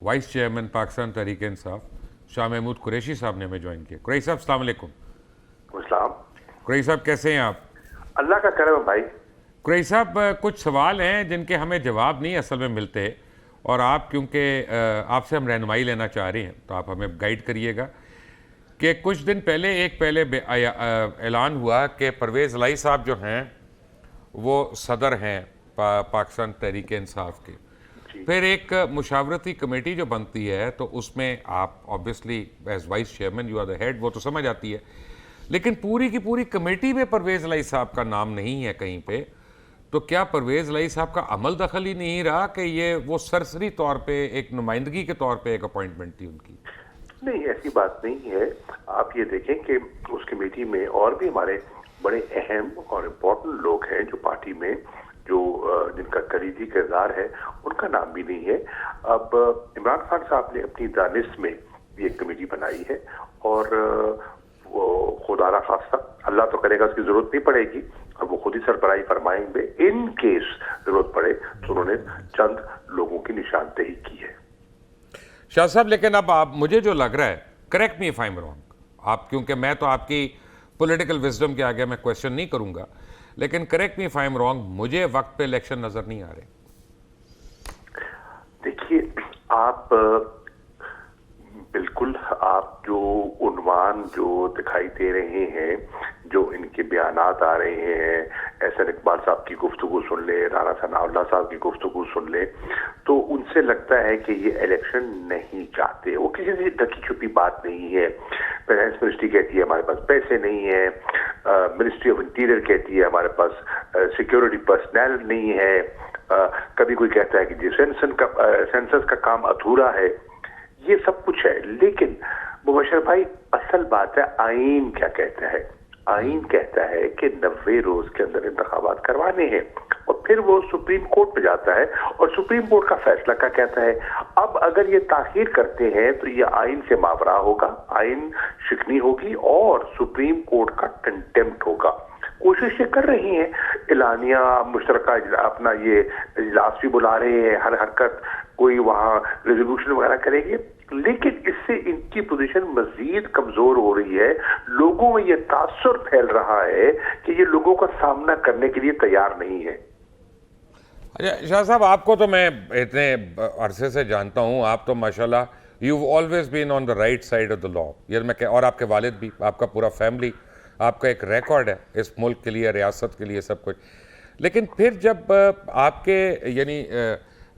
Vice chairman Pakistan Tehreek Insaf Shah Mahmood Qureshi साहब ने हमें ज्वाइन किया। कुरैशी साहब अस्सलाम वालेकुम। कुरैशी साहब कैसे हैं आप? अल्लाह का करम है भाई। कुरैशी साहब कुछ सवाल हैं जिनके हमें जवाब नहीं असल में मिलते, और आप क्योंकि आपसे हम रहनुमाई लेना चाह रहे हैं तो आप हमें गाइड करिएगा कि कुछ दिन पहले ऐलान हुआ कि परवेज़ इलाही साहब जो हैं वो सदर हैं पाकिस्तान तहरीक इंसाफ के। फिर एक मुशावरती कमेटी जो बनती है तो उसमें आप obviously as vice chairman you are the head, वो तो समझ आती है, लेकिन पूरी की पूरी कमेटी में परवेज़ इलाही साहब का नाम नहीं है कहीं पे। तो क्या परवेज़ इलाही साहब का अमल दखल ही नहीं रहा कि ये वो सरसरी तौर पे एक नुमाइंदगी के तौर पे एक अपॉइंटमेंट थी उनकी? नहीं, ऐसी बात नहीं है। आप ये देखें कि उस कमेटी में और भी हमारे बड़े अहम और इम्पोर्टेंट लोग हैं जो पार्टी में जो जिनका कलीदी किरदार है, उनका नाम भी नहीं है। अब इमरान खान साहब ने अपनी दानिश में ये कमेटी बनाई है और वो खुदा ना खास्ता, अल्लाह तो करेगा उसकी जरूरत नहीं पड़ेगी और वो खुद ही सरबराही फरमाएंगे। इन केस जरूरत पड़े तो उन्होंने चंद लोगों की निशानदेही की है। शाह साहब, लेकिन अब आप, मुझे जो लग रहा है, correct me if I am wrong, आप, क्योंकि मैं तो आपकी पॉलिटिकल विजडम के आगे मैं क्वेश्चन नहीं करूंगा, लेकिन correct me if I am wrong, मुझे वक्त पे इलेक्शन नजर नहीं आ रहे। देखिए, आप बिल्कुल, आप जो उन्वान जो दिखाई दे रहे हैं, जो इनके बयानात आ रहे हैं, एहसन इकबाल साहब की गुफ्तगू सुन ले, राना सनाउल्लाह साहब की गुफ्तगू सुन ले, तो उनसे लगता है कि ये इलेक्शन नहीं चाहते। वो किसी से ढकी छुपी बात नहीं है। फाइनेंस मिनिस्ट्री कहती है हमारे पास पैसे नहीं है, मिनिस्ट्री ऑफ इंटीरियर कहती है हमारे पास सिक्योरिटी पर्सनल नहीं है, कभी कोई कहता है कि जी सेंसस का काम अधूरा है। ये सब कुछ है, लेकिन मुबशर भाई, असल बात है आईन क्या कहता है। आईन कहता है कि 90 रोज के अंदर इंतखाबात करवाने हैं और फिर वो सुप्रीम कोर्ट पे जाता है और सुप्रीम कोर्ट का फैसला क्या कहता है। अब अगर ये ताखीर करते हैं तो ये आईन से मावरा होगा, आईन शिकनी होगी और सुप्रीम कोर्ट का कंटेम्प्ट होगा। कोशिश ये कर रही हैं, एलानिया मुश्तरका अपना ये इजलास भी बुला रहे हैं, हर हरकत कोई वहाँ रेजोल्यूशन वगैरह करेंगे, लेकिन इससे इनकी पोजीशन मजीद कमजोर हो रही है। लोगों में ये तासुर फैल रहा है कि ये लोगों का सामना करने के लिए तैयार नहीं है। अच्छा शाह साहब, आपको तो मैं इतने अरसे से जानता हूँ, आप तो माशाल्लाह you always been on the right side of the law, ये मैं और आपके वालिद भी, आपका पूरा फैमिली, आपका एक रिकॉर्ड है इस मुल्क के लिए, रियासत के लिए, सब कुछ। लेकिन फिर जब आपके यानी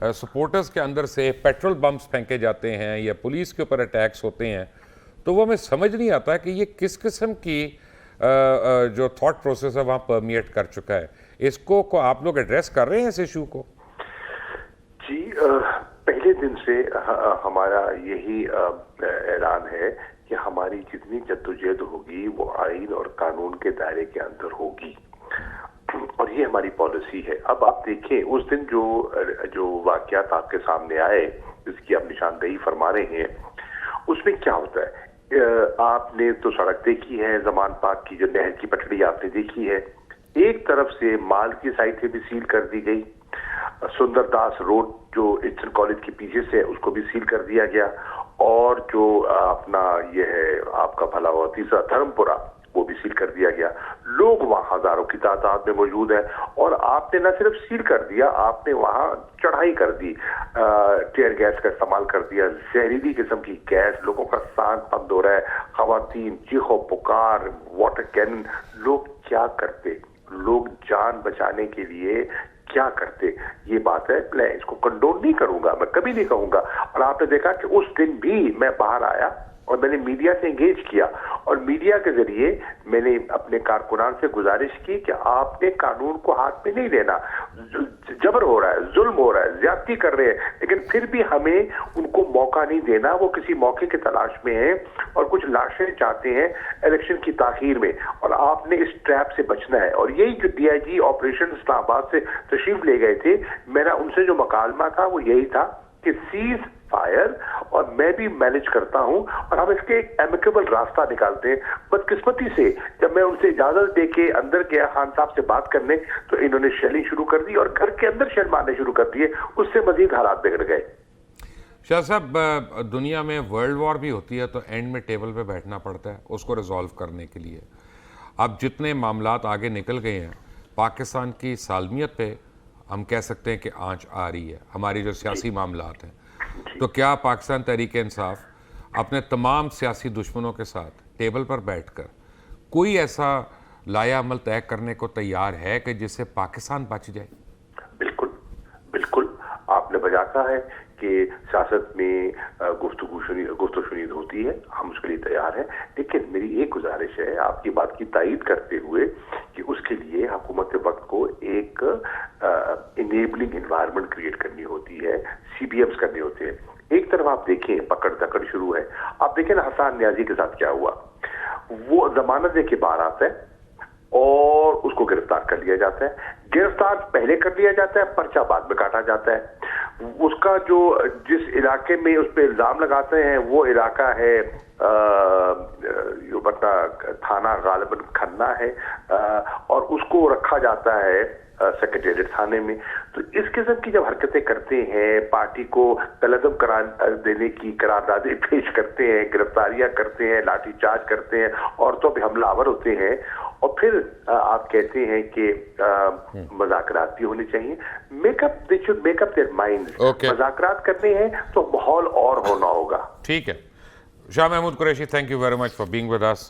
सपोर्टर्स के अंदर से पेट्रोल बम्स फेंके जाते हैं या पुलिस के ऊपर अटैक्स होते हैं, तो वो हमें समझ नहीं आता कि ये किस किस्म की जो थॉट प्रोसेस है वहाँ परमिएट कर चुका है। इसको को आप लोग एड्रेस कर रहे हैं इस इशू को? जी, पहले दिन से हमारा यही ऐलान है कि हमारी जितनी जद्दोजहद होगी वो आईन और कानून के दायरे के अंदर होगी और ये हमारी पॉलिसी है। अब आप देखें, उस दिन जो वाकयात आपके सामने आए, जिसकी आप निशानदेही फरमा रहे हैं, उसमें क्या होता है। आपने तो सड़क देखी है, जमान पाक की जो नहर की पटड़ी आपने देखी है, एक तरफ से माल की साइटें भी सील कर दी गई, सुंदरदास रोड जो ईस्टर्न कॉलेज के पीछे से उसको भी सील कर दिया गया, और जो अपना ये है आपका भला हुआ तीसरा धर्मपुरा, वो भी सील कर दिया गया। लोग वहां हजारों की तादाद में मौजूद है और आपने न सिर्फ सील कर दिया, आपने वहां चढ़ाई कर दी, टीयर गैस का इस्तेमाल कर दिया, जहरीली किस्म की गैस, लोगों का सांस बंद हो रहा है, खवातीन चीखो पुकार, वाटर कैनन। लोग क्या करते, लोग जान बचाने के लिए क्या करते, ये बात है। मैं इसको कंडोन नहीं करूंगा, मैं कभी नहीं कहूंगा। और आपने देखा कि उस दिन भी मैं बाहर आया और मैंने मीडिया से एंगेज किया और मीडिया के जरिए मैंने अपने कारकुनान से गुजारिश की कि आपने कानून को हाथ में नहीं लेना। जबर हो रहा है, जुल्म हो रहा है, ज्यादती कर रहे हैं, लेकिन फिर भी हमें उनको मौका नहीं देना। वो किसी मौके की तलाश में है और कुछ लाशें चाहते हैं इलेक्शन की ताखीर में, और आपने इस ट्रैप से बचना है। और यही जो डीआईजी ऑपरेशन इस्लामाबाद से तशरीफ ले गए थे, मेरा उनसे जो मकालमा था वो यही था कि सीज फायर, और मैं भी मैनेज करता हूं और हम इसके एक एमिकेबल रास्ता निकालते हैं। बदकिस्मती से जब मैं उनसे इजाजत दे के अंदर गया खान साहब से बात करने, तो इन्होंने शेलिंग शुरू कर दी और घर के अंदर शेल मारने शुरू कर दिए। उससे मजीद हालात बिगड़ गए। शाह साहब, दुनिया में वर्ल्ड वॉर भी होती है तो एंड में टेबल पे बैठना पड़ता है उसको रिजॉल्व करने के लिए। अब जितने मामलात आगे निकल गए हैं, पाकिस्तान की सालमियत पे हम कह सकते हैं कि आंच आ रही है, हमारी जो सियासी मामलात हैं। तो क्या पाकिस्तान तहरीक इंसाफ अपने तमाम सियासी दुश्मनों के साथ टेबल पर बैठकर कोई ऐसा लाया अमल तय करने को तैयार है कि जिससे पाकिस्तान बच जाए? बिल्कुल, बिल्कुल। आपने बजा कहा है कि सियासत में गुफ्तगू शुनीद होती है, हम उसके लिए तैयार हैं। लेकिन मेरी एक गुजारिश है आपकी बात की तायीद करते हुए कि उसके लिए हुकूमत वक्त को एक इनेबलिंग एनवायरनमेंट क्रिएट करनी होती है, CBMs करने होते हैं। एक तरफ आप देखें पकड़ दकड़ शुरू है, आप देखें ना हसन न्याजी के साथ क्या हुआ। वो जमानत दे के बाहर आता है और उसको गिरफ्तार कर लिया जाता है। गिरफ्तार पहले कर लिया जाता है, पर्चा बाद में काटा जाता है। उसका जो जिस इलाके में उस पर इल्जाम लगाते हैं वो इलाका है बता थाना गालिबन खन्ना है, और उसको रखा जाता है सेक्रेटेरिएट थाने में। तो इस किस्म की जब हरकतें करते हैं, पार्टी को कलअदम करार देने की करारदादे पेश करते हैं, गिरफ्तारियां करते हैं, लाठीचार्ज करते हैं, औरतों पे हमलावर होते हैं, और फिर आप कहते हैं कि मुज़ाकरात भी होने चाहिए। They should make up their minds. मुज़ाकरात करने हैं तो माहौल और होना होगा। ठीक है। Shah Mahmood Qureshi, thank you very much for being with us.